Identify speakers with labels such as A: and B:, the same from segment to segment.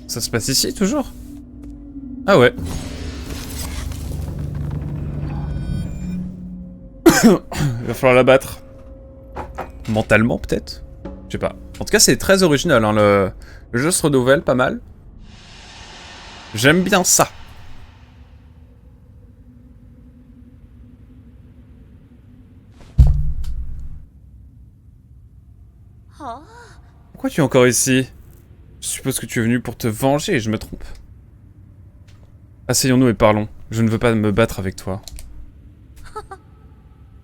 A: Ça se passe ici, toujours? Ah ouais. Il va falloir la battre. Mentalement, peut-être? Je sais pas. En tout cas, c'est très original, hein, le jeu se renouvelle pas mal. J'aime bien ça. Pourquoi tu es encore ici? Je suppose que tu es venu pour te venger, je me trompe. Asseyons-nous et parlons. Je ne veux pas me battre avec toi.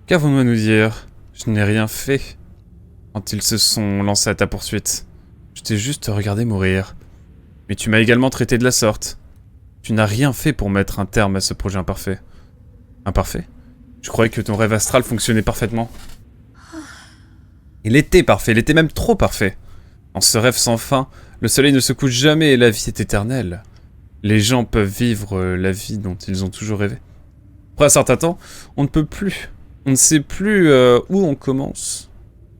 A: Qu'avons-nous à nous dire? Je n'ai rien fait. Quand ils se sont lancés à ta poursuite. Je t'ai juste regardé mourir. Mais tu m'as également traité de la sorte. Tu n'as rien fait pour mettre un terme à ce projet imparfait. Imparfait? Je croyais que ton rêve astral fonctionnait parfaitement. Il était parfait, il était même trop parfait. En ce rêve sans fin, le soleil ne se couche jamais et la vie est éternelle. Les gens peuvent vivre la vie dont ils ont toujours rêvé. Après un certain temps, on ne peut plus. On ne sait plus où on commence.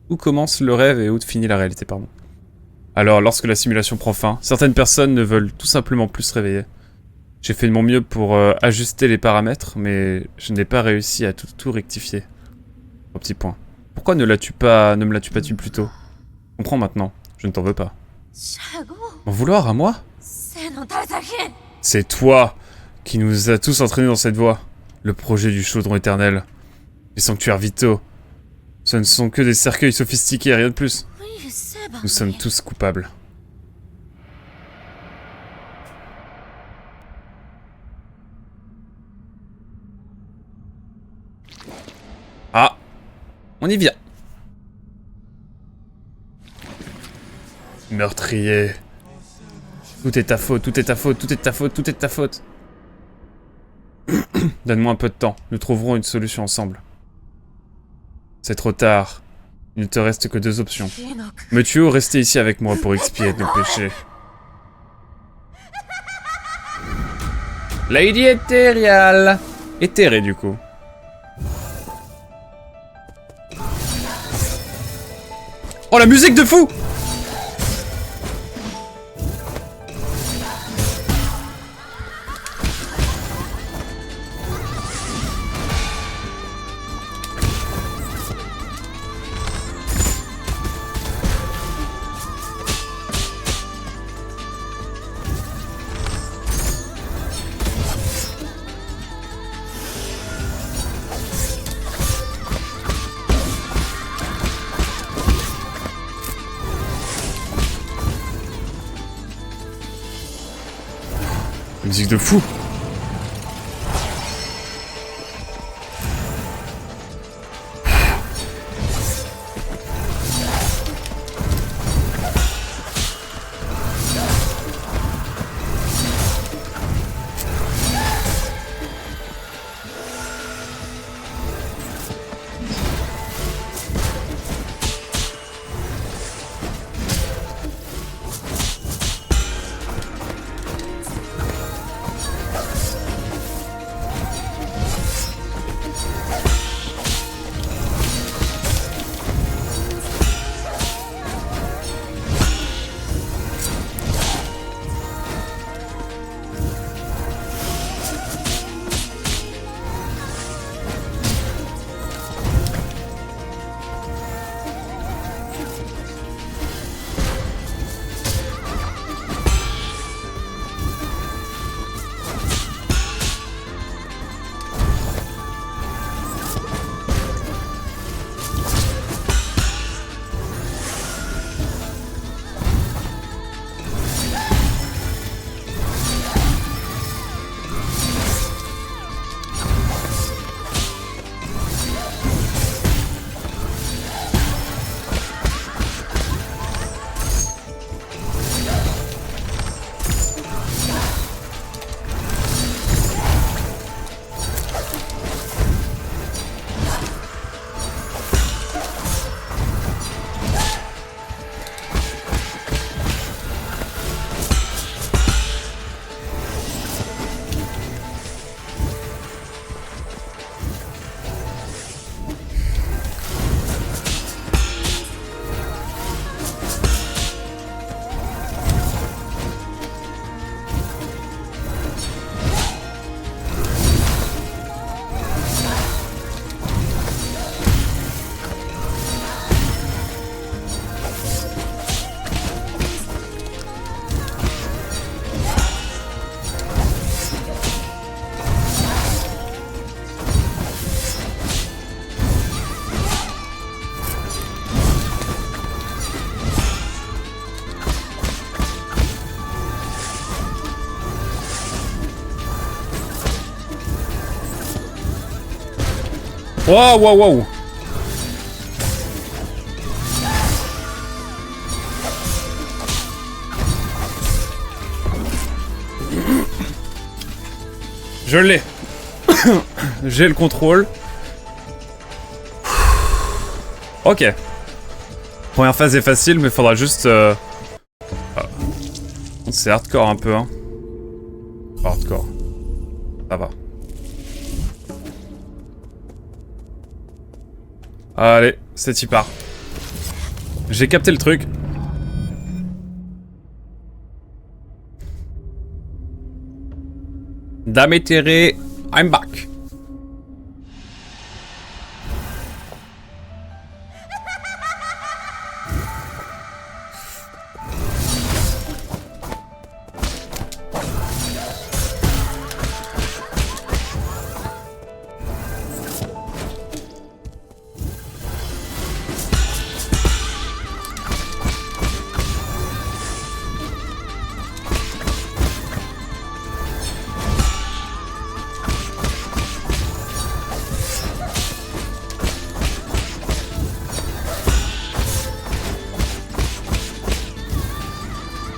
A: Où commence le rêve et où finit la réalité, pardon. Alors, lorsque la simulation prend fin, certaines personnes ne veulent tout simplement plus se réveiller. J'ai fait de mon mieux pour ajuster les paramètres, mais je n'ai pas réussi à tout rectifier. Au petit point. Pourquoi ne me l'as-tu pas tué plus tôt? Comprends maintenant, je ne t'en veux pas. M'en vouloir à moi? C'est toi qui nous a tous entraînés dans cette voie. Le projet du chaudron éternel. Les sanctuaires vitaux. Ce ne sont que des cercueils sophistiqués, rien de plus. Nous sommes tous coupables. Ah, on y vient. Meurtrier. Tout est ta faute, tout est ta faute, tout est ta faute, tout est ta faute. Donne-moi un peu de temps, nous trouverons une solution ensemble. C'est trop tard. Il ne te reste que deux options. Me tuer ou rester ici avec moi pour expier nos péchés. Lady Ethereal. Éthérée du coup. Oh la musique de fou! Musique de fou. Waouh, waouh, waouh. Je l'ai. J'ai le contrôle. Ok. Première phase est facile, mais faudra juste... C'est hardcore un peu, hein. Hardcore. Ça va. Allez, c'est y part. J'ai capté le truc. Dame Terre, I'm back.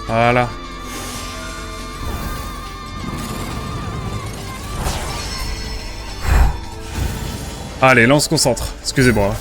A: Voilà. Allez, là on se concentre. Excusez-moi.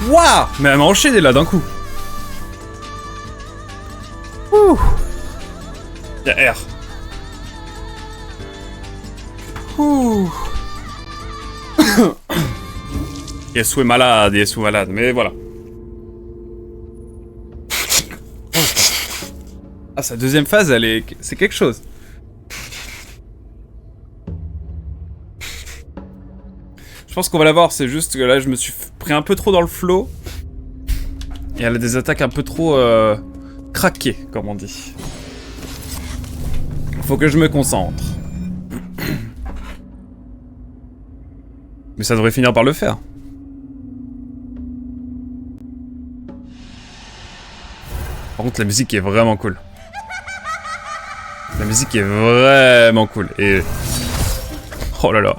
A: Waouh! Mais elle m'a enchaîné là d'un coup. Ouh. Y'a R. Ouh. Yesu est malade, Yesu est malade, mais voilà. Ah, sa deuxième phase, elle est... c'est quelque chose. Je pense qu'on va la voir, c'est juste que là je me suis pris un peu trop dans le flow. Et elle a des attaques un peu trop craquées, comme on dit. Faut que je me concentre. Mais ça devrait finir par le faire. Par contre la musique est vraiment cool. La musique est vraiment cool. Et... oh là là.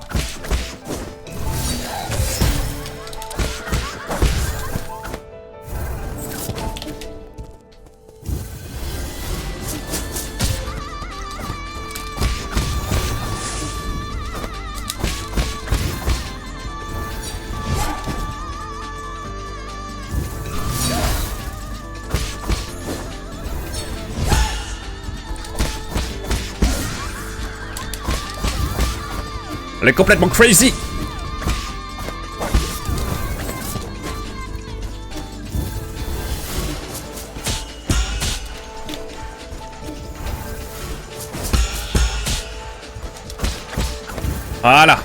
A: Elle est complètement crazy. Voilà.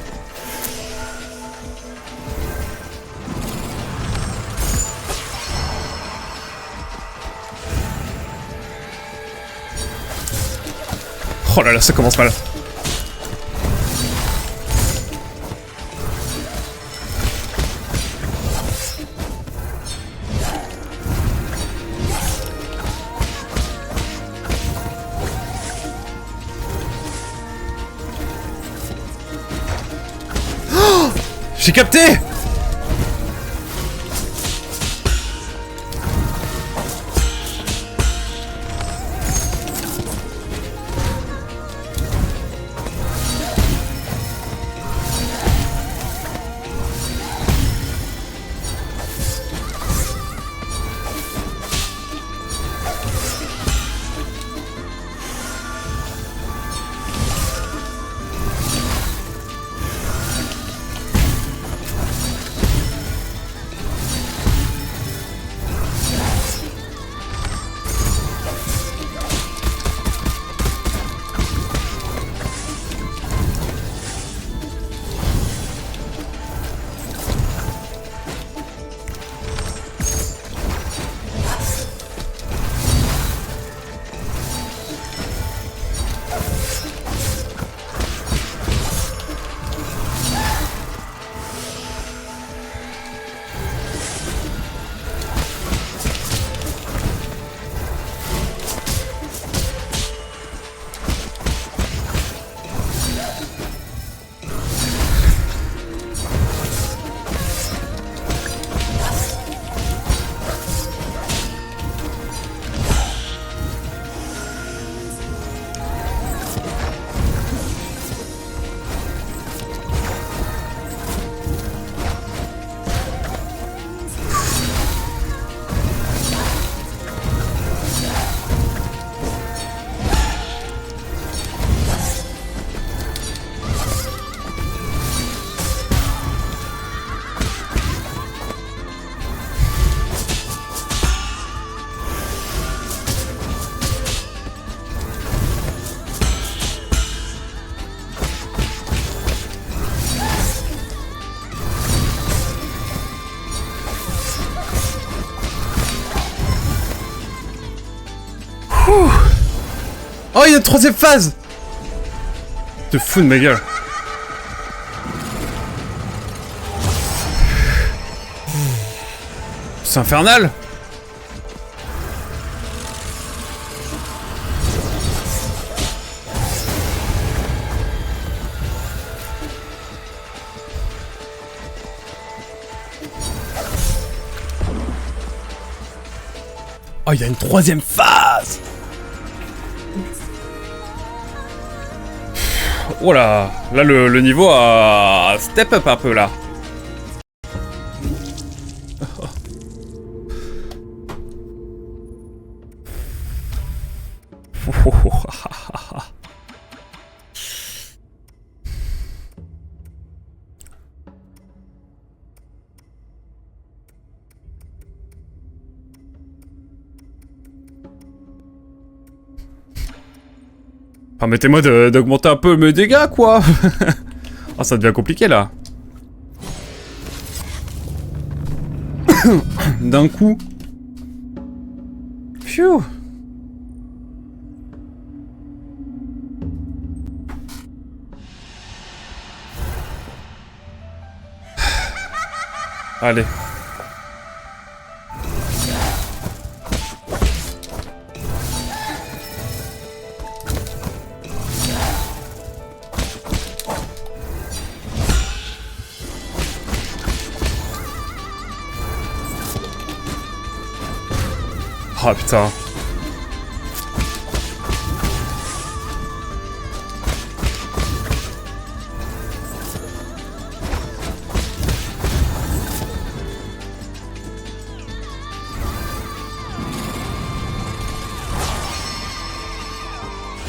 A: Oh là là, ça commence mal. J'ai capté! Ouh. Oh, il y a une troisième phase. Te fous de ma gueule. C'est infernal. Oh, il y a une troisième phase. Oh là, là le niveau a step up un peu là. Permettez-moi d'augmenter un peu mes dégâts, quoi. Oh, ça devient compliqué, là. D'un coup. Phew. Allez. Ah putain.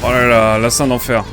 A: Oh là là c'est un enfer.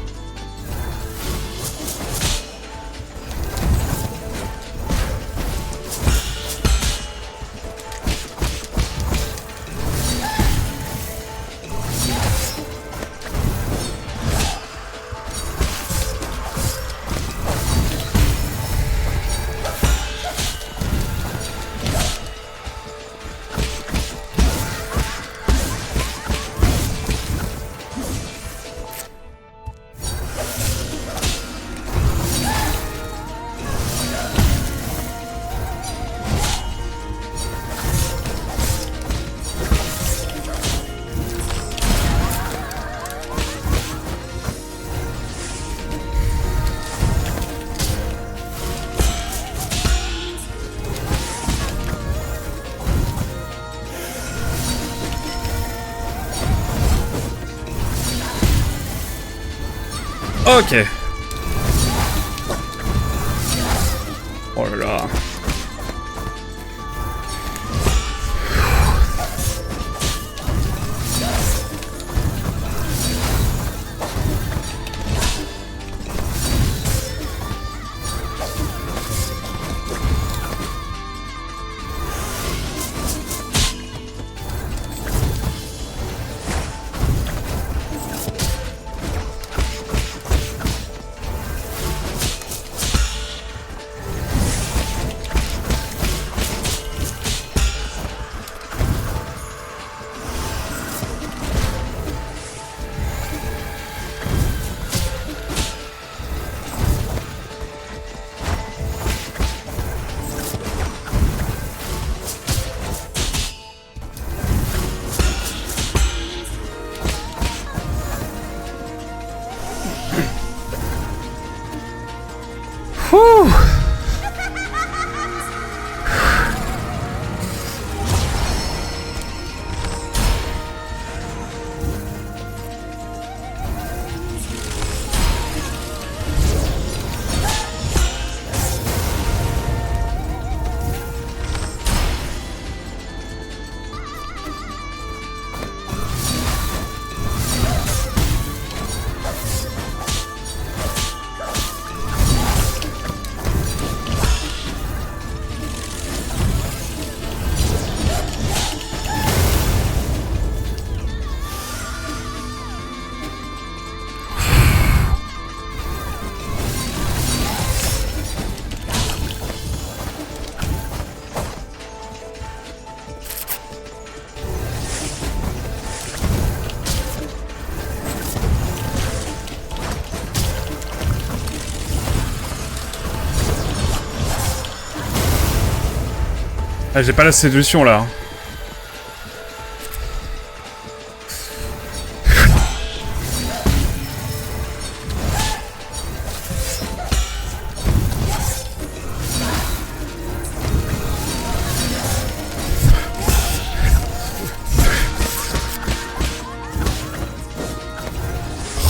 A: Ok. Oh là là. Ah, j'ai pas la solution là.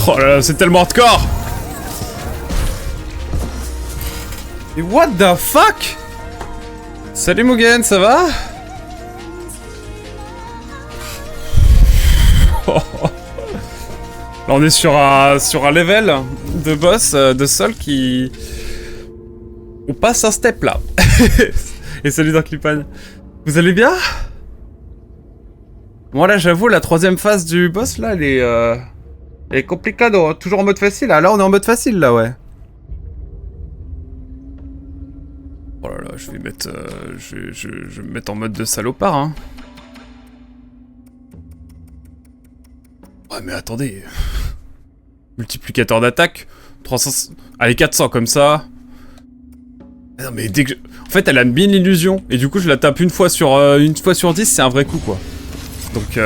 A: Oh là là, c'est tellement hardcore! Et what the fuck? Salut Mugen, ça va? Là on est sur un level de boss de sol qui... On passe un step là. Et salut Darklipan. Vous allez bien? Bon là j'avoue la troisième phase du boss là elle est complicado, toujours en mode facile. Ah là on est en mode facile là ouais. Oh là là, je vais mettre... je vais me mettre en mode de salopard, hein. Ouais, mais attendez. Multiplicateur d'attaque. 300... Allez, 400, comme ça. Non, mais dès que... En fait, elle a bien l'illusion. Et du coup, je la tape une fois sur 10, c'est un vrai coup, quoi. Donc,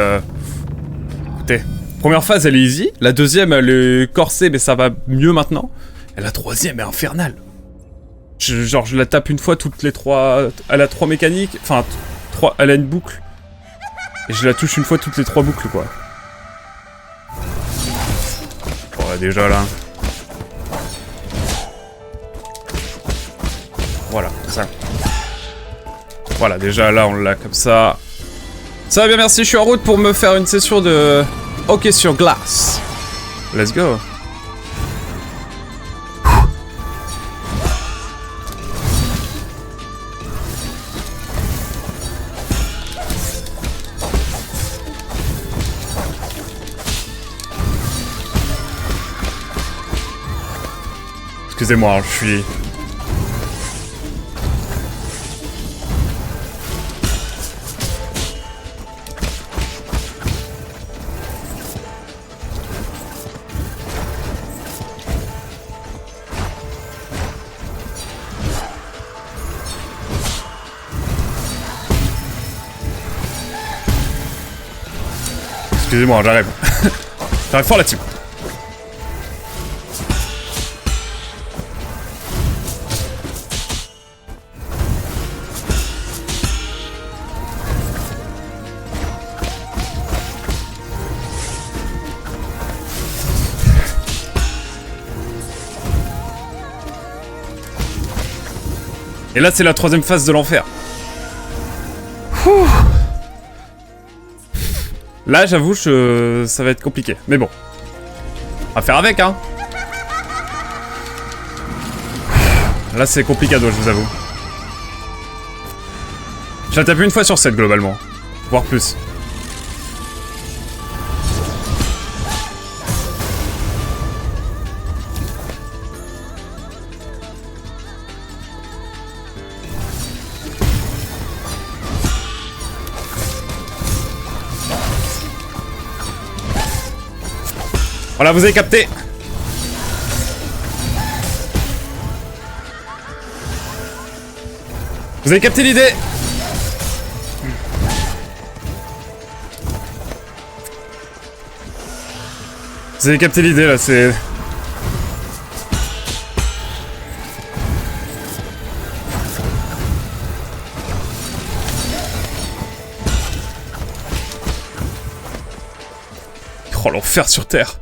A: écoutez. Première phase, elle est easy. La deuxième, elle est corsée, mais ça va mieux maintenant. Et la troisième est infernale. Genre je la tape une fois toutes les 3... Elle a 3 mécaniques, enfin 3... Elle a une boucle. Et je la touche une fois toutes les 3 boucles quoi. Bon là, déjà là. Voilà, ça. Voilà, déjà là on l'a comme ça. Ça va bien, merci, je suis en route pour me faire une session de hockey sur glace. Let's go. Excusez-moi, je suis... Excusez-moi, j'arrive. J'arrive fort là-dessus. Et là, c'est la troisième phase de l'enfer. Là, j'avoue, ça va être compliqué. Mais bon. On va faire avec, hein. Là, c'est complicado, je vous avoue. Je la tape une fois sur 7, globalement. Voire plus. Voilà, vous avez capté. Vous avez capté l'idée. Vous avez capté l'idée, là, c'est... Oh, l'enfer sur Terre.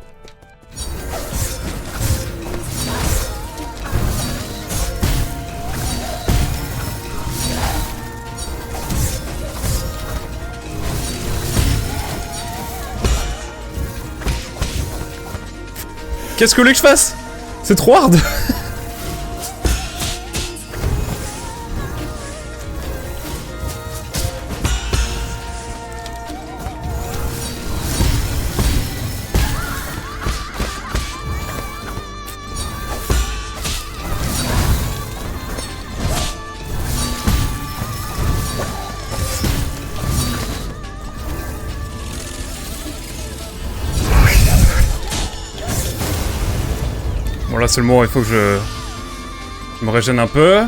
A: Qu'est-ce que vous voulez que je fasse? C'est trop hard. Bon là seulement il faut que je me régène un peu.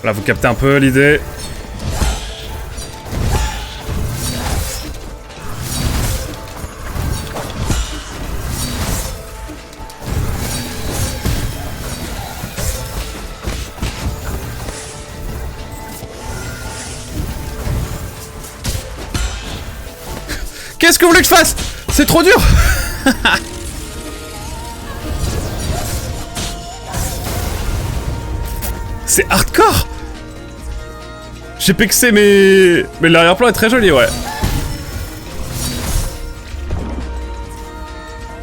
A: Là, vous captez un peu l'idée. Qu'est-ce que vous voulez que je fasse? C'est trop dur. C'est hardcore. J'ai pexé mais l'arrière-plan est très joli, ouais.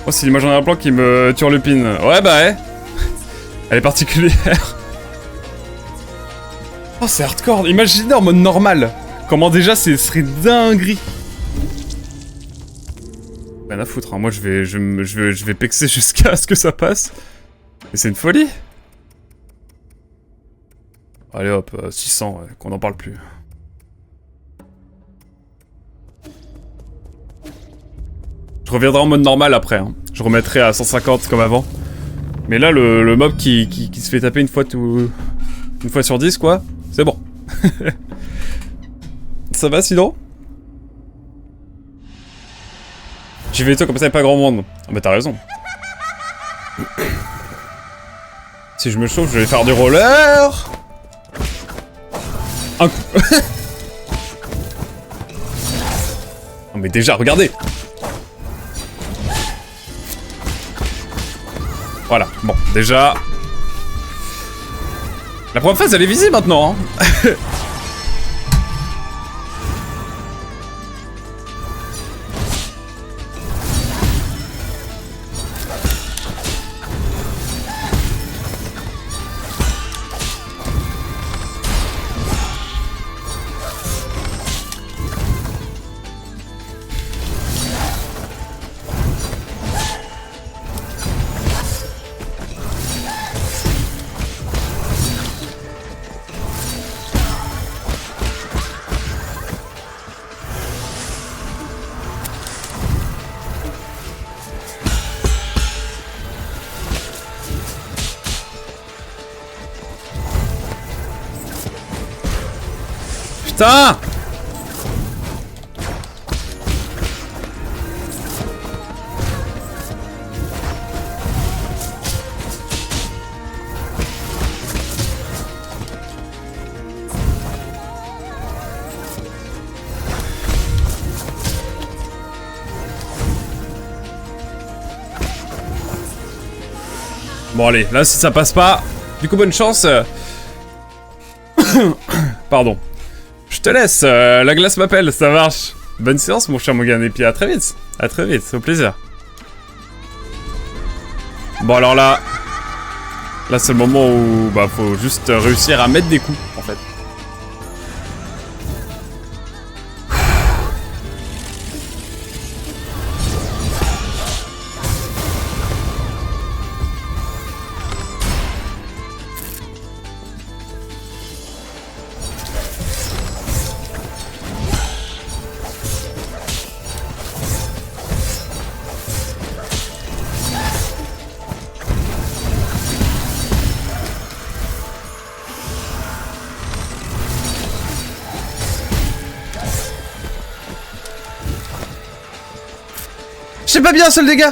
A: Oh, c'est l'image en arrière-plan qui me turlupine. Ouais, bah ouais. Elle est particulière. Oh, c'est hardcore. Imaginez en mode normal. Comment déjà, ce serait dinguerie. Rien à foutre, hein. Moi je vais pexer jusqu'à ce que ça passe. Mais c'est une folie. Allez hop, 600, ouais, qu'on n'en parle plus. Je reviendrai en mode normal après, hein. Je remettrai à 150 comme avant. Mais là, le mob qui se fait taper une fois sur 10, quoi, c'est bon. Ça va sinon? J'y vais tôt comme ça, y'a pas grand monde. Ah bah t'as raison. Si je me chauffe, je vais faire du roller. Un coup. Non mais déjà, regardez. Voilà, bon, déjà... La première phase, elle est visible maintenant, hein. Putain! Bon allez, là si ça passe pas, du coup bonne chance. Pardon. Je te laisse, la glace m'appelle, ça marche. Bonne séance mon cher Mogan, et puis à très vite. À très vite, au plaisir. Bon alors là... Là c'est le moment où bah faut juste réussir à mettre des coups en fait. Je sais pas bien seul dégâts.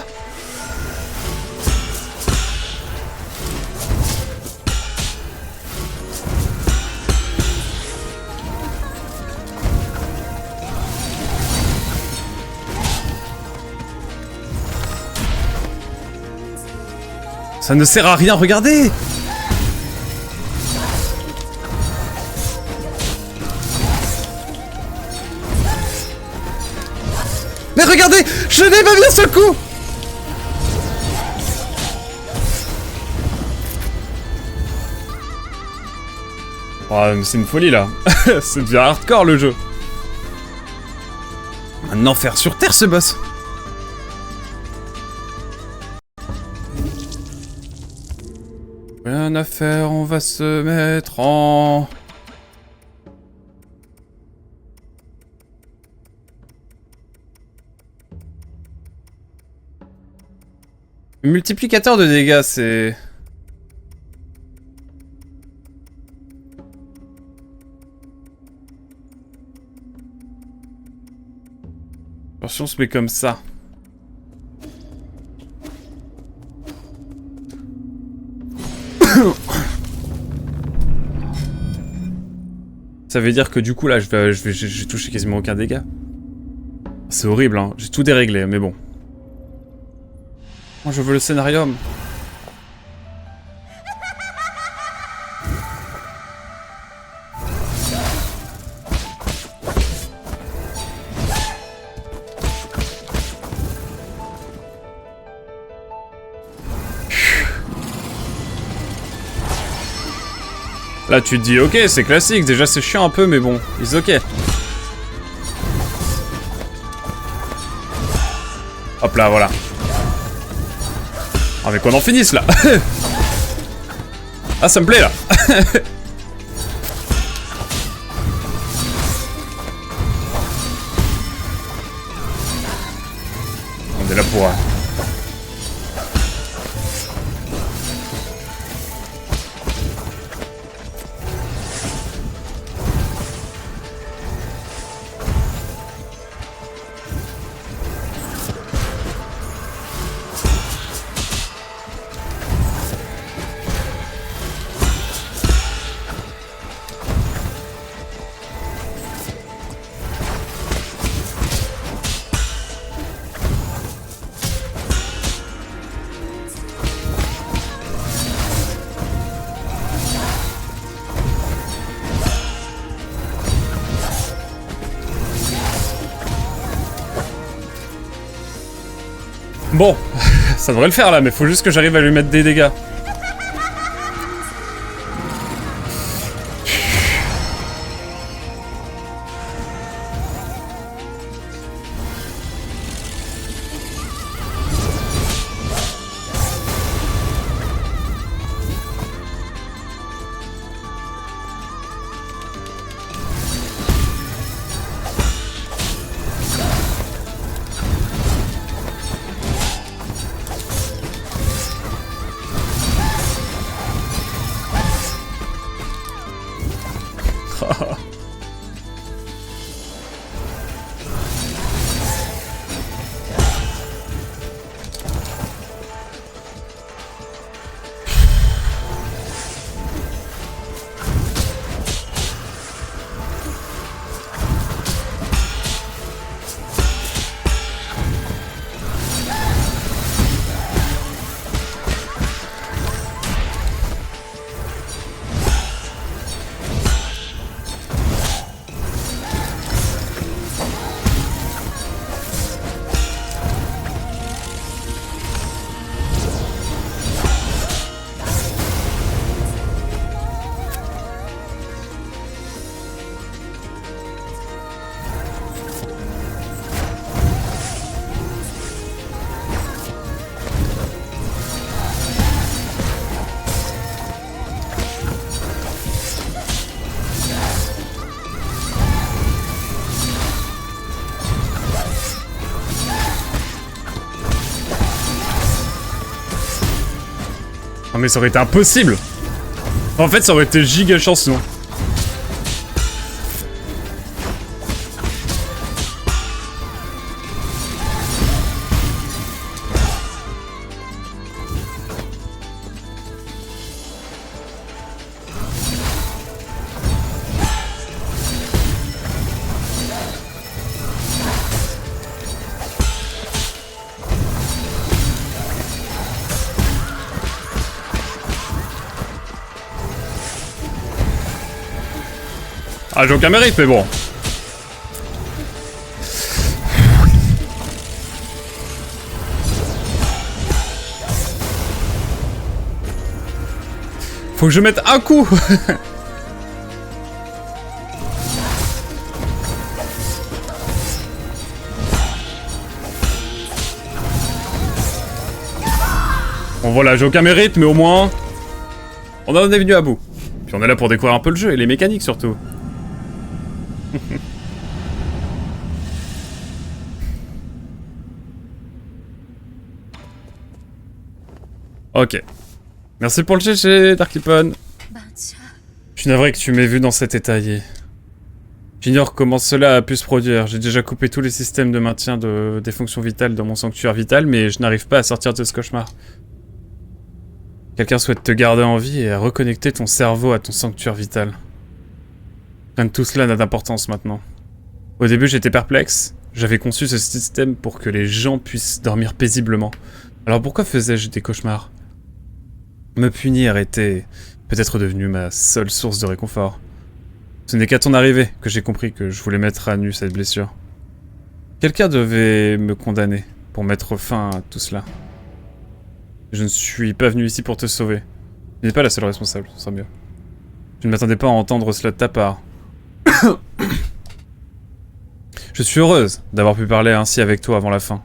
A: Ça ne sert à rien, regardez. Mais regardez, je n'ai pas bien ce coup. Oh, c'est une folie là. C'est devient hardcore le jeu. Un enfer sur terre ce boss. Rien à faire, on va se mettre en... Multiplicateur de dégâts, c'est... si on se met comme ça. Ça veut dire que du coup là, j'ai touché quasiment aucun dégât. C'est horrible, hein. J'ai tout déréglé, mais bon. Moi, je veux le scénarium. Là, tu te dis, ok, c'est classique. Déjà, c'est chiant un peu, mais bon, it's ok. Hop là, voilà. Ah, mais qu'on en finisse, là. Ah, ça me plaît, là. On est là pour... Bon, ça devrait le faire là, mais faut juste que j'arrive à lui mettre des dégâts. Non mais ça aurait été impossible. En fait, ça aurait été giga chanceux. Ah, j'ai aucun mérite, mais bon. Faut que je mette un coup. Bon voilà, j'ai aucun mérite, mais au moins... on en est venu à bout. Puis on est là pour découvrir un peu le jeu, et les mécaniques surtout. Ok. Merci pour le GG, Darkipon. Je suis navré que tu m'aies vu dans cet état. J'ignore comment cela a pu se produire. J'ai déjà coupé tous les systèmes de maintien des fonctions vitales dans mon sanctuaire vital, mais je n'arrive pas à sortir de ce cauchemar. Quelqu'un souhaite te garder en vie et à reconnecter ton cerveau à ton sanctuaire vital. Rien de tout cela n'a d'importance maintenant. Au début, j'étais perplexe. J'avais conçu ce système pour que les gens puissent dormir paisiblement. Alors pourquoi faisais-je des cauchemars? Me punir était peut-être devenu ma seule source de réconfort. Ce n'est qu'à ton arrivée que j'ai compris que je voulais mettre à nu cette blessure. Quelqu'un devait me condamner pour mettre fin à tout cela. Je ne suis pas venu ici pour te sauver. Tu n'es pas la seule responsable, ce sera mieux. Je ne m'attendais pas à entendre cela de ta part. Je suis heureuse d'avoir pu parler ainsi avec toi avant la fin.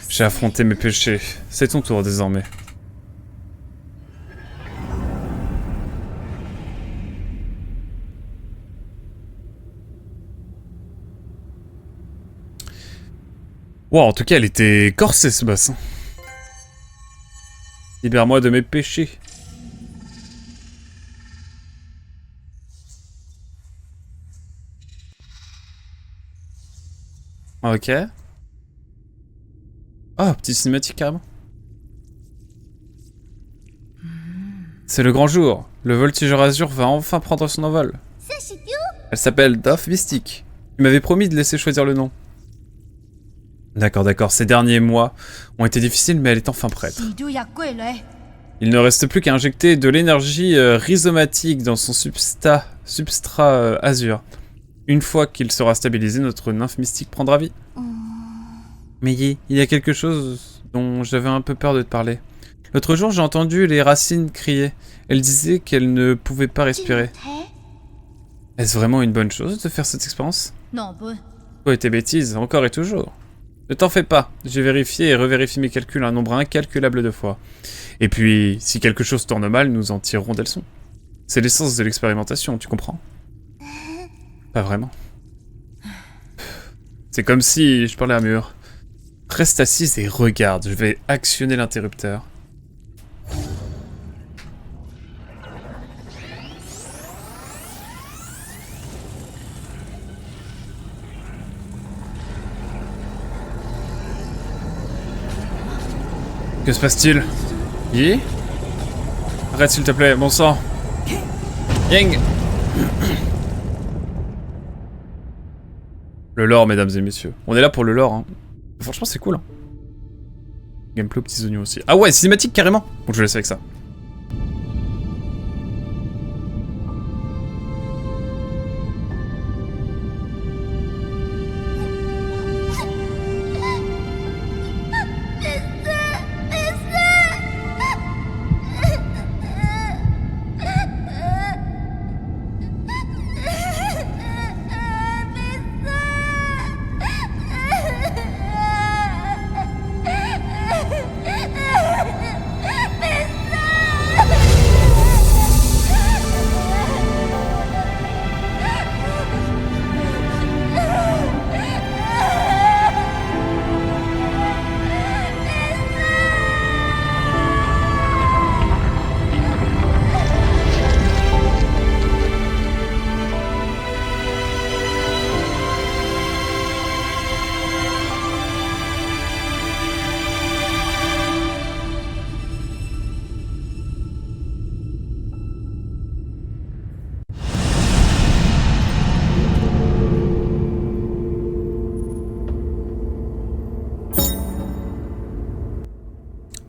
A: J'ai affronté mes péchés. C'est ton tour désormais. Wow, en tout cas, elle était corsée ce bassin. Libère-moi de mes péchés. Ok. Oh, petit cinématique carrément. C'est le grand jour. Le voltigeur azur va enfin prendre son envol. Elle s'appelle Dove Mystique. Tu m'avais promis de laisser choisir le nom. D'accord. Ces derniers mois ont été difficiles, mais elle est enfin prête. Il ne reste plus qu'à injecter de l'énergie rhizomatique dans son substrat azur. Une fois qu'il sera stabilisé, notre nymphe mystique prendra vie. Mais il y a quelque chose dont j'avais un peu peur de te parler. L'autre jour, j'ai entendu les racines crier. Elles disaient qu'elles ne pouvaient pas respirer. Est-ce vraiment une bonne chose de faire cette expérience?
B: Non,
A: Toi et tes bêtises, encore et toujours. Ne t'en fais pas, j'ai vérifié et revérifié mes calculs un nombre incalculable de fois. Et puis, si quelque chose tourne mal, nous en tirerons des leçons. C'est l'essence de l'expérimentation, tu comprends? Pas vraiment. C'est comme si je parlais à un mur. Reste assise et regarde, je vais actionner l'interrupteur. Que se passe-t-il? Yi? Arrête s'il te plaît, bon sang. Yang! Le lore, mesdames et messieurs. On est là pour le lore, hein. Franchement, c'est cool, hein. Gameplay aux petits oignons aussi. Ah ouais, cinématique carrément! Donc je laisse avec ça.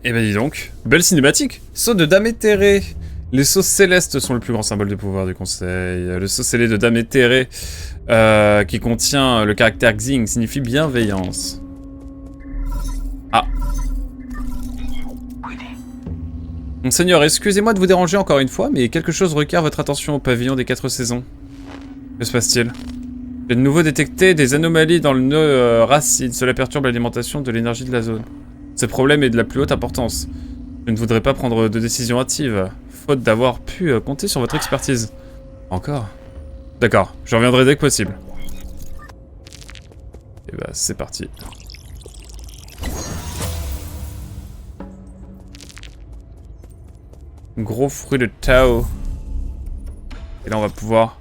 A: Eh ben dis donc, belle cinématique. Sceau de Dame éthérée. Les sceaux célestes sont le plus grand symbole de pouvoir du conseil. Le sceau scellé de Dame éthérée, qui contient le caractère Xing, signifie bienveillance. Ah. Monseigneur, excusez-moi de vous déranger encore une fois, mais quelque chose requiert votre attention au pavillon des 4 saisons. Que se passe-t-il? J'ai de nouveau détecté des anomalies dans le nœud racine. Cela perturbe l'alimentation de l'énergie de la zone. Ce problème est de la plus haute importance. Je ne voudrais pas prendre de décision hâtive, faute d'avoir pu compter sur votre expertise. Encore? D'accord, je reviendrai dès que possible. Et bah, c'est parti. Gros fruit de Tao. Et là, on va pouvoir...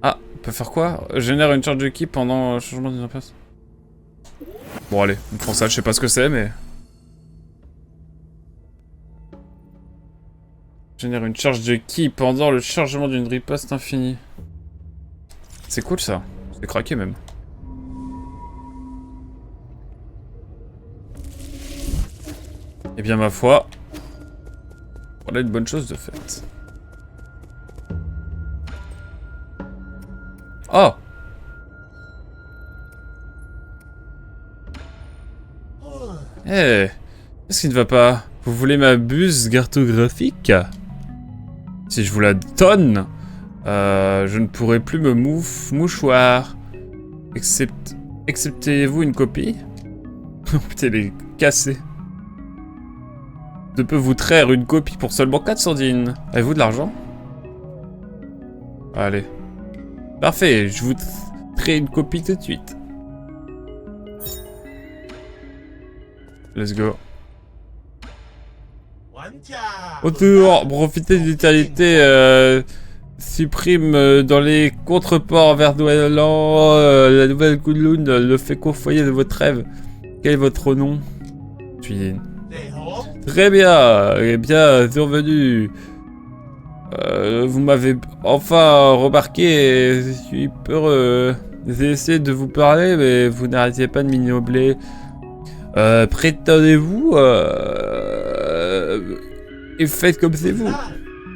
A: Ah, on peut faire quoi? Génère une charge de ki pendant le changement d'une impasse. Bon, allez, on prend ça. Je sais pas ce que c'est, mais... Génère une charge de ki pendant le chargement d'une riposte infinie. C'est cool, ça. C'est craqué, même. Eh bien, ma foi... Voilà une bonne chose de fait. Oh! Eh! Qu'est-ce qui ne va pas? Vous voulez ma buse cartographique? Si je vous la donne, je ne pourrai plus me mouchoir. Acceptez-vous une copie? Putain, elle est cassée. Je peux vous traire une copie pour seulement 4 sordines. Avez-vous de l'argent? Allez. Parfait, je vous traire une copie tout de suite. Let's go. Autour, profitez de l'éternité, supprime dans les contreports vers Doualan, la nouvelle Kunlun, le fécond foyer de votre rêve. Quel est votre nom? Très bien, eh bien, survenu. Vous m'avez enfin remarqué et je suis heureux. J'ai essayé de vous parler, mais vous n'arrêtiez pas de m'ignobler. Prétendez-vous et faites comme c'est vous.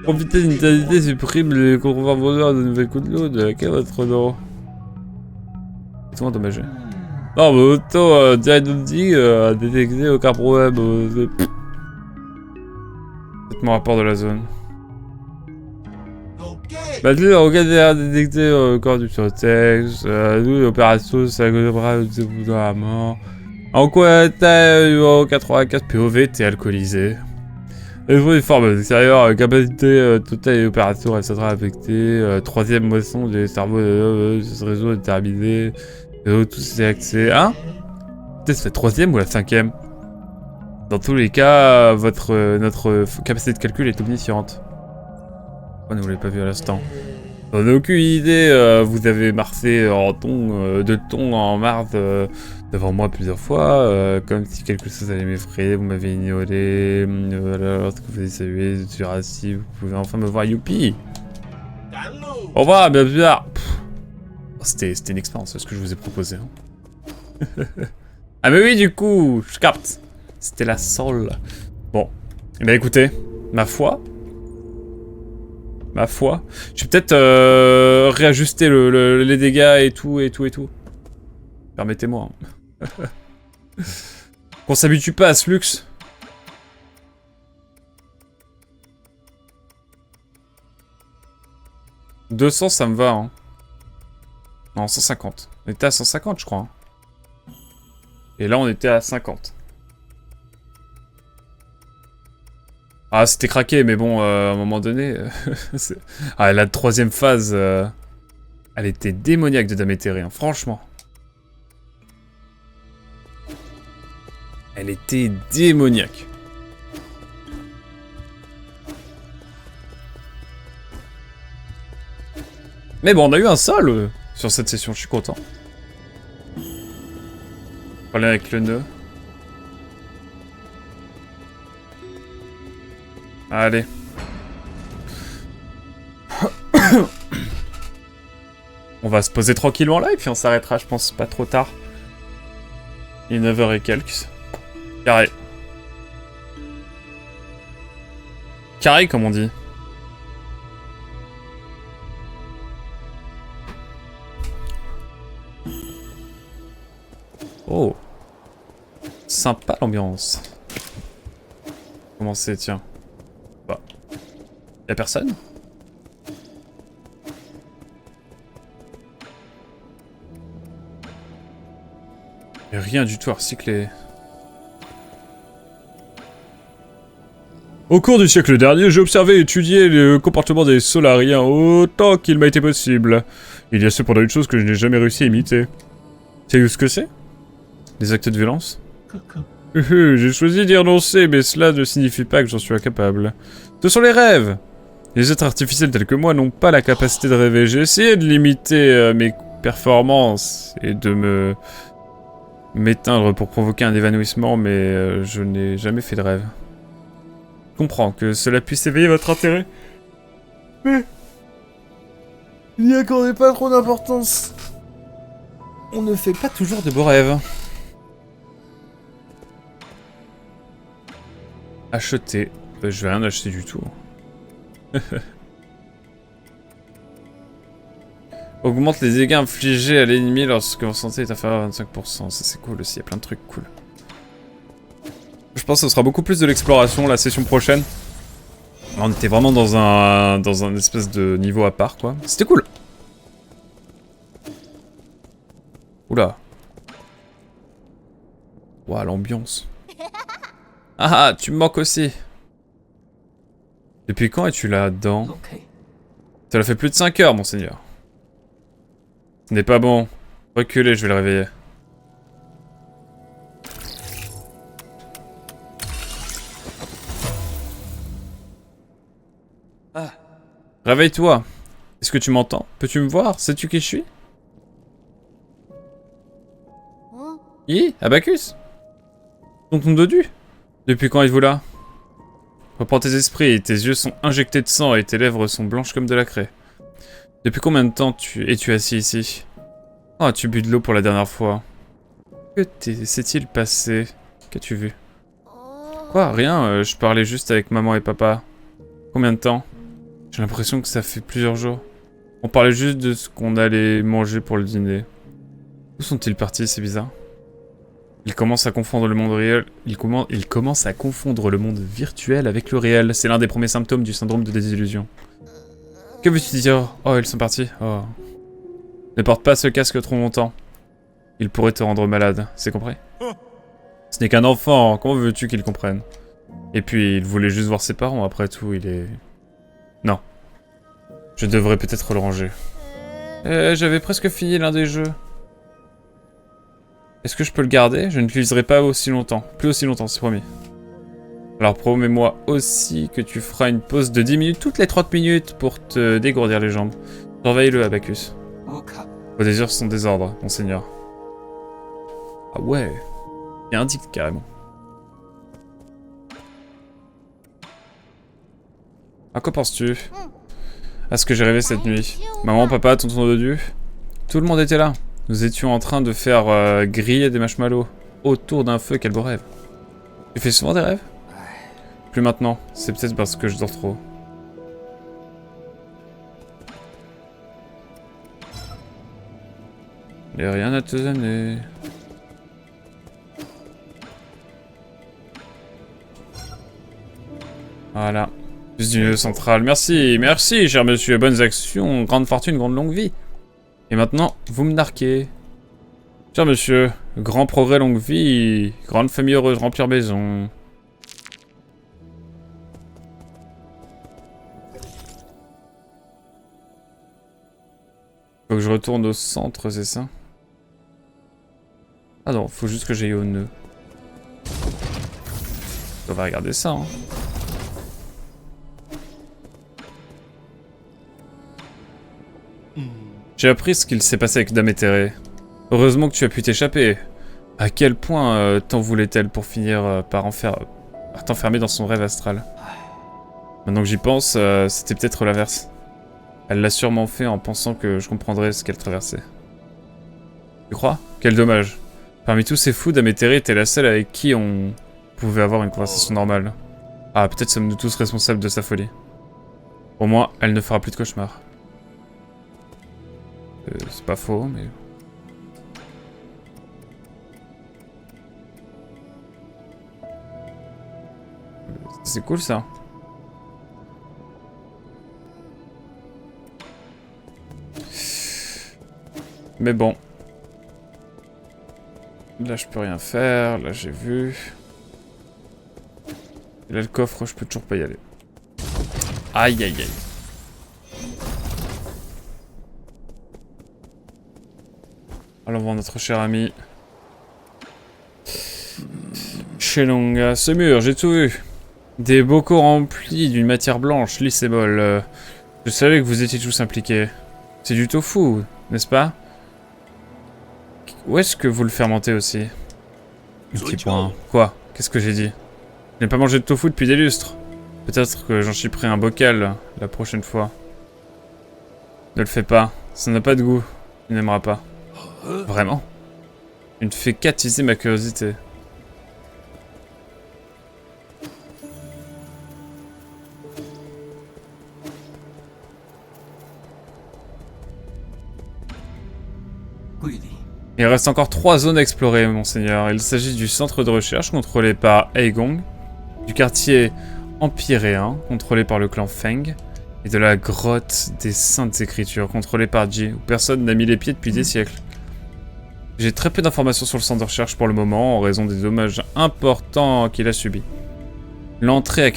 A: Profitez d'une éternité, supprime les contreforts voleurs de nouvelle Kunlun. Quel est votre nom? C'est endommagé. Non, mais autant Diagnostic détecté aucun problème. Faites mon rapport de la zone. Maintenant, aucun derrière détecté encore du surtexte. Nous, l'opération, ça bras de mort. En quoi taille 84 POV, t'es alcoolisé. Les fruits des formes extérieures, capacité totale et opération restera affectée. Troisième moisson des cerveaux de ce réseau est terminé. Tous ces accès. Hein? Peut-être c'est la troisième ou la cinquième? Dans tous les cas, notre capacité de calcul est omnisciente. Pourquoi ne vous l'avez pas vu à l'instant? On n'a aucune idée, vous avez marché en de ton en mars devant moi plusieurs fois, comme si quelque chose allait m'effrayer, vous m'avez ignoré, lorsque vous avez salué, je suis rassis, vous pouvez enfin me voir, youpi! Au revoir, bien sûr! C'était une expérience, ce que je vous ai proposé. Hein. Ah mais oui, du coup, je capte. C'était la sol. Bon, eh bien écoutez, ma foi, je vais peut-être réajuster les dégâts et tout. Permettez-moi. Hein. Qu'on s'habitue pas à ce luxe. « 200, ça me va, hein. Non, 150. On était à 150, je crois. Hein. Et là, on était à 50. Ah, c'était craqué, mais bon, à un moment donné... ah, la troisième phase... elle était démoniaque de Dame Éthérée, hein, franchement. Elle était démoniaque. Mais bon, on a eu un sol sur cette session, je suis content. Problème avec le nœud. Allez. On va se poser tranquillement là et puis on s'arrêtera, je pense, pas trop tard. Il est 9h et quelques. Carré. Carré, comme on dit. Oh. Sympa l'ambiance. Comment c'est, tiens. Bah. Y'a personne? Y'a rien du tout à recycler. Au cours du siècle dernier, j'ai observé et étudié le comportement des Solariens autant qu'il m'a été possible. Il y a cependant une chose que je n'ai jamais réussi à imiter. Savez-vous ce que c'est? Des actes de violence? J'ai choisi d'y renoncer, mais cela ne signifie pas que j'en suis incapable. Ce sont les rêves. Les êtres artificiels tels que moi n'ont pas la capacité de rêver. J'ai essayé de limiter mes performances et de m'éteindre pour provoquer un évanouissement, mais je n'ai jamais fait de rêve. Je comprends que cela puisse éveiller votre intérêt. Mais... n'y accordez pas trop d'importance. On ne fait pas toujours de beaux rêves. Acheter. Je vais rien acheter du tout. Augmente les dégâts infligés à l'ennemi lorsque votre santé est inférieure à 25%. Ça c'est cool aussi, il y a plein de trucs cool. Je pense que ce sera beaucoup plus de l'exploration la session prochaine. On était vraiment dans un espèce de niveau à part quoi. C'était cool. Oula. Ouah, l'ambiance. Ah, tu me manques aussi. Depuis quand es-tu là-dedans? Ça l'a fait plus de 5 heures, monseigneur. Ce n'est pas bon. Reculez, je vais le réveiller. Ah. Réveille-toi. Est-ce que tu m'entends? Peux-tu me voir? Sais-tu qui je suis? Abacus? Tonton Dodu? Depuis quand êtes-vous là? Reprends tes esprits, tes yeux sont injectés de sang et tes lèvres sont blanches comme de la craie. Depuis combien de temps es-tu assis ici? Oh, as-tu bu de l'eau pour la dernière fois? Que s'est-il passé? Qu'as-tu vu? Quoi? Rien, je parlais juste avec maman et papa. Combien de temps? J'ai l'impression que ça fait plusieurs jours. On parlait juste de ce qu'on allait manger pour le dîner. Où sont-ils partis? C'est bizarre. Il commence à confondre le monde réel. Il commence à confondre le monde virtuel avec le réel. C'est l'un des premiers symptômes du syndrome de désillusion. Que veux-tu dire? Oh, ils sont partis. Oh. Ne porte pas ce casque trop longtemps. Il pourrait te rendre malade. C'est compris? Ce n'est qu'un enfant. Comment veux-tu qu'il comprenne? Et puis, il voulait juste voir ses parents. Après tout, il est... Non. Je devrais peut-être le ranger. J'avais presque fini l'un des jeux. Est-ce que je peux le garder? Je ne l'utiliserai pas aussi longtemps. Plus aussi longtemps, c'est promis. Alors promets-moi aussi que tu feras une pause de 10 minutes toutes les 30 minutes pour te dégourdir les jambes. Surveille-le, Abacus. Vos désirs sont des ordres, monseigneur. Ah ouais. Il y a un dicte carrément. À quoi penses-tu? À ce que j'ai rêvé cette nuit. Maman, papa, tonton Dodu. Tout le monde était là. Nous étions en train de faire griller des marshmallows autour d'un feu. Quel beau rêve. Tu fais souvent des rêves? Plus maintenant. C'est peut-être parce que je dors trop. Il n'y a rien à te donner. Voilà. Plus du nœud central. Merci, merci, cher monsieur. Bonnes actions, grande fortune, grande longue vie. Et maintenant, vous me narquez. Cher monsieur, grand progrès, longue vie, grande famille heureuse, remplir maison. Faut que je retourne au centre, c'est ça? Ah non, faut juste que j'aille au nœud. On va regarder ça, hein. J'ai appris ce qu'il s'est passé avec Dame Éthérée. Heureusement que tu as pu t'échapper. À quel point t'en voulait-elle pour finir par t'enfermer dans son rêve astral? Maintenant que j'y pense, c'était peut-être l'inverse. Elle l'a sûrement fait en pensant que je comprendrais ce qu'elle traversait. Tu crois? Quel dommage. Parmi tous ces fous, Dame Éthérée était la seule avec qui on pouvait avoir une conversation normale. Ah, peut-être sommes-nous tous responsables de sa folie. Au moins, elle ne fera plus de cauchemars. C'est pas faux, mais... C'est cool, ça. Mais bon. Là, je peux rien faire. Là, j'ai vu. Et là, le coffre, je peux toujours pas y aller. Aïe, aïe, aïe. Allons voir notre cher ami. Shenong, ce mur, j'ai tout vu. Des bocaux remplis d'une matière blanche, lisse et molle. Je savais que vous étiez tous impliqués. C'est du tofu, n'est-ce pas? Où est-ce que vous le fermentez aussi? Petit point. Quoi? Qu'est-ce que j'ai dit? Je n'ai pas mangé de tofu depuis des lustres. Peut-être que j'en chipperai un bocal la prochaine fois. Ne le fais pas, ça n'a pas de goût. Tu n'aimeras pas. Vraiment? Tu ne fais qu'attiser ma curiosité. Il reste encore 3 zones à explorer, monseigneur. Il s'agit du centre de recherche contrôlé par Aigong, du quartier empyréen contrôlé par le clan Feng, et de la grotte des Saintes Écritures contrôlée par Ji, où personne n'a mis les pieds depuis des siècles. J'ai très peu d'informations sur le centre de recherche pour le moment, en raison des dommages importants qu'il a subis. L'entrée a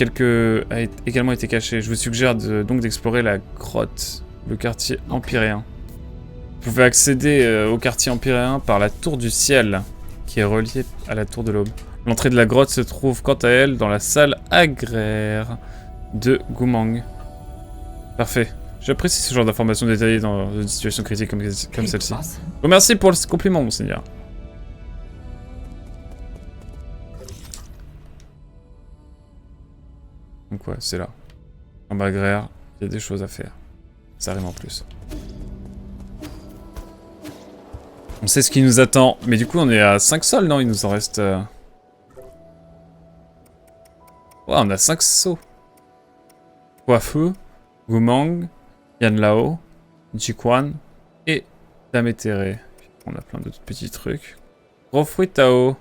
A: également été cachée. Je vous suggère donc d'explorer la grotte, le quartier empyréen. Vous pouvez accéder au quartier empyréen par la tour du ciel, qui est reliée à la tour de l'aube. L'entrée de la grotte se trouve quant à elle dans la salle agraire de Gumang. Parfait. J'apprécie ce genre d'informations détaillées dans une situation critique comme celle-ci. Merci pour le compliment, monseigneur. Donc ouais, c'est là. En agraire, il y a des choses à faire. Ça rime en plus. On sait ce qui nous attend. Mais du coup, on est à 5 sols, non? Il nous en reste... Ouais, on a 5 sauts. Huafu, Gumang, Yanlao, Jiquan et Dametere. On a plein d'autres petits trucs. Gros fruit Tao.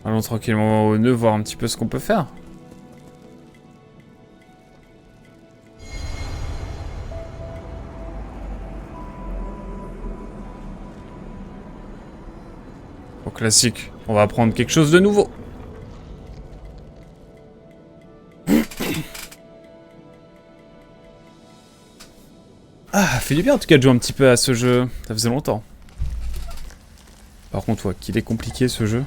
A: Allons tranquillement au nœud voir un petit peu ce qu'on peut faire. Au classique, on va apprendre quelque chose de nouveau. Ah, fait du bien en tout cas de jouer un petit peu à ce jeu. Ça faisait longtemps. Par contre, ouais, qu'il est compliqué ce jeu.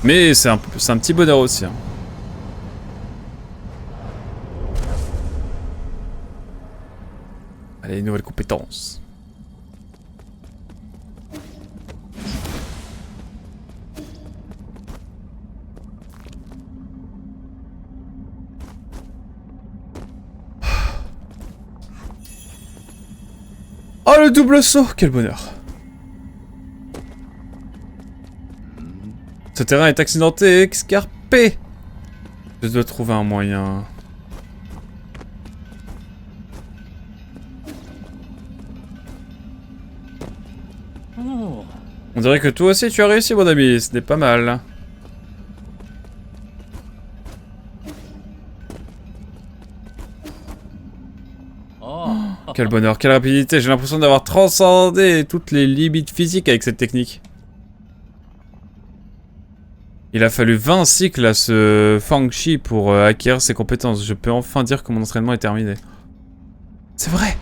A: Mais c'est un petit bonheur aussi. Hein. Allez, nouvelle compétence. Oh, le double saut! Quel bonheur! Ce terrain est accidenté et escarpé! Je dois trouver un moyen... On dirait que toi aussi tu as réussi, mon ami. Ce n'est pas mal. Quel bonheur, quelle rapidité. J'ai l'impression d'avoir transcendé toutes les limites physiques avec cette technique. Il a fallu 20 cycles à ce Fangshi pour acquérir ses compétences. Je peux enfin dire que mon entraînement est terminé. C'est vrai!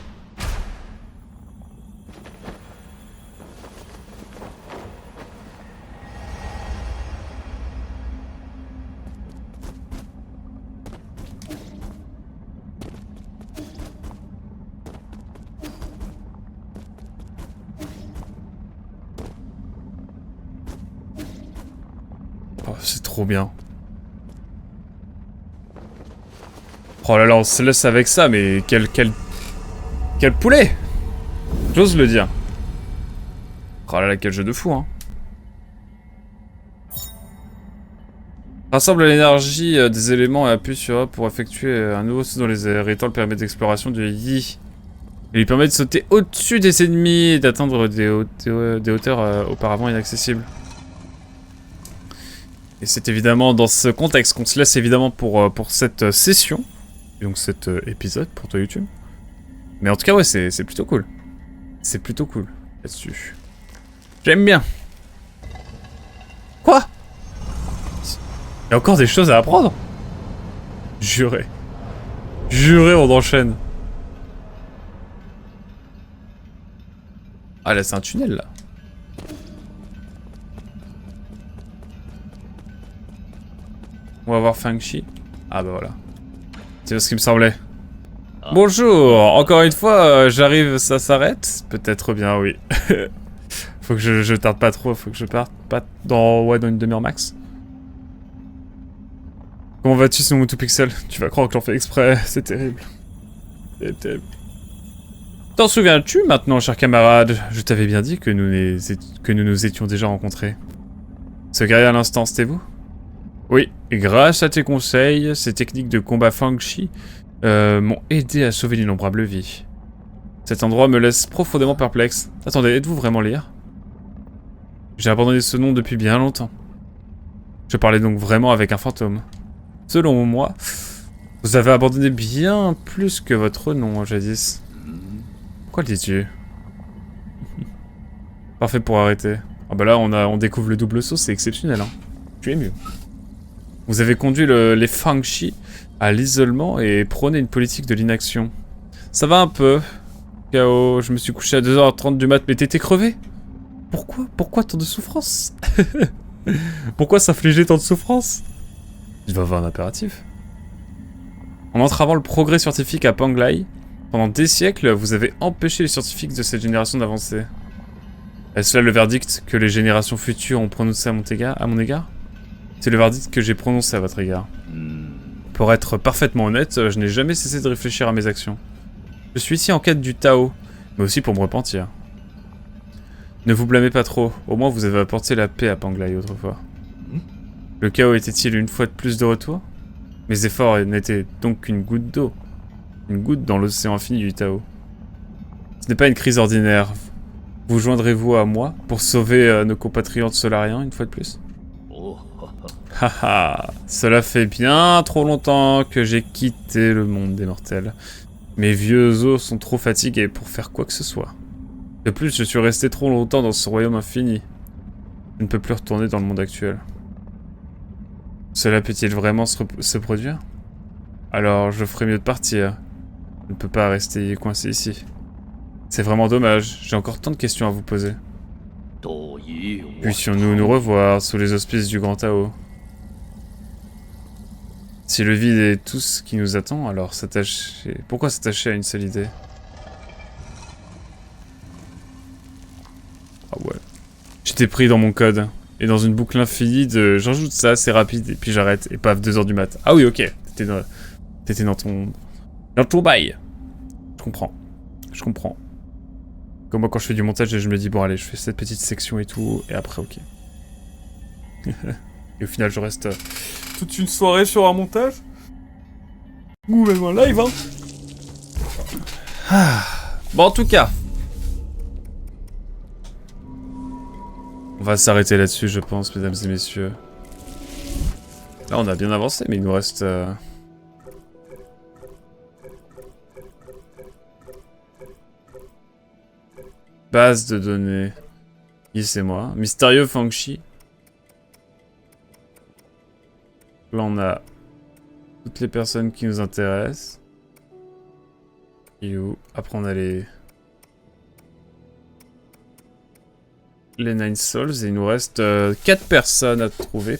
A: Oh, c'est trop bien. Oh là là, on se laisse avec ça, mais quel poulet! J'ose le dire. Oh là là, quel jeu de fou, hein. Rassemble l'énergie des éléments et appuie sur A pour effectuer un nouveau saut dans les airs. Étant le permet d'exploration du Yi. Il lui permet de sauter au-dessus des ennemis et d'atteindre des hauteurs auparavant inaccessibles. Et c'est évidemment dans ce contexte qu'on se laisse évidemment pour cette session. Et donc cet épisode pour toi YouTube. Mais en tout cas ouais, c'est plutôt cool. C'est plutôt cool là-dessus. J'aime bien. Quoi? Il y a encore des choses à apprendre? Juré. Juré, on enchaîne. Ah là, c'est un tunnel, là. On va voir Feng-Shi. Ah bah voilà. C'est ce qui me semblait. Bonjour, encore une fois, j'arrive, ça s'arrête? Peut-être bien, oui. Faut que je tarde pas trop, faut que je parte pas dans, ouais, dans une demi-heure max. Comment vas-tu, c'est mon tout pixel? Tu vas croire que j'en fais exprès, c'est terrible. C'est terrible. T'en souviens-tu maintenant, cher camarade? Je t'avais bien dit que nous nous étions déjà rencontrés. Ce guerrier à l'instant, c'était vous? Oui, et grâce à tes conseils, ces techniques de combat Feng-Shi m'ont aidé à sauver d'innombrables vies. Cet endroit me laisse profondément perplexe. Attendez, êtes-vous vraiment Lear? J'ai abandonné ce nom depuis bien longtemps. Je parlais donc vraiment avec un fantôme. Selon moi, vous avez abandonné bien plus que votre nom, jadis. Pourquoi le dis-tu? Parfait pour arrêter. Ah bah là, on découvre le double saut, c'est exceptionnel, hein. Tu es mieux. Vous avez conduit les Feng-Shi à l'isolement et prôné une politique de l'inaction. Ça va un peu. KO, je me suis couché à 2h30 du mat, mais t'étais crevé? Pourquoi? Pourquoi tant de souffrance? Pourquoi s'infliger tant de souffrance? Il va avoir un impératif. En entravant le progrès scientifique à Panglai, pendant des siècles, vous avez empêché les scientifiques de cette génération d'avancer. Est-ce là le verdict que les générations futures ont prononcé à mon égard? C'est le verdict que j'ai prononcé à votre égard. Pour être parfaitement honnête, je n'ai jamais cessé de réfléchir à mes actions. Je suis ici en quête du Tao, mais aussi pour me repentir. Ne vous blâmez pas trop, au moins vous avez apporté la paix à Panglai autrefois. Le chaos était-il une fois de plus de retour? Mes efforts n'étaient donc qu'une goutte d'eau. Une goutte dans l'océan infini du Tao. Ce n'est pas une crise ordinaire. Vous joindrez-vous à moi pour sauver nos compatriotes solariens une fois de plus? Haha, cela fait bien trop longtemps que j'ai quitté le monde des mortels. Mes vieux os sont trop fatigués pour faire quoi que ce soit. De plus, je suis resté trop longtemps dans ce royaume infini. Je ne peux plus retourner dans le monde actuel. Cela peut-il vraiment se produire? Alors, je ferais mieux de partir. Je ne peux pas rester coincé ici. C'est vraiment dommage, j'ai encore tant de questions à vous poser. Puissions-nous nous revoir sous les auspices du Grand Tao? Si le vide est tout ce qui nous attend, alors s'attacher... Pourquoi s'attacher à une seule idée? Ah ouais. J'étais pris dans mon code. Et dans une boucle infinie de... J'ajoute ça, c'est rapide, et puis j'arrête. Et paf, 2h du mat. Ah oui, ok. T'étais dans ton... Dans ton bail. Je comprends. Je comprends. Comme moi, quand je fais du montage, je me dis, bon allez, je fais cette petite section et tout, et après, ok. Et au final, je reste toute une soirée sur un montage. Ou même un live, hein. Ah. Bon, en tout cas. On va s'arrêter là-dessus, je pense, mesdames et messieurs. Là, on a bien avancé, mais il nous reste... Base de données. Qui c'est moi? Mystérieux Feng-Shi. Là, on a toutes les personnes qui nous intéressent. Et où? Après, on a les 9 Souls. Et il nous reste 4 personnes à trouver.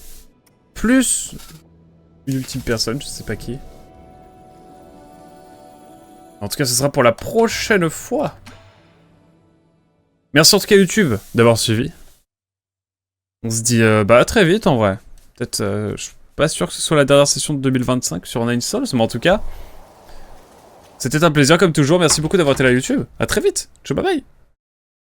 A: Plus une ultime personne, je sais pas qui. En tout cas, ce sera pour la prochaine fois. Merci en tout cas YouTube d'avoir suivi. On se dit bah à très vite en vrai. Peut-être, je suis pas sûr que ce soit la dernière session de 2025 sur Nine Souls, mais en tout cas, c'était un plaisir comme toujours. Merci beaucoup d'avoir été là YouTube. À très vite. Ciao, bye bye.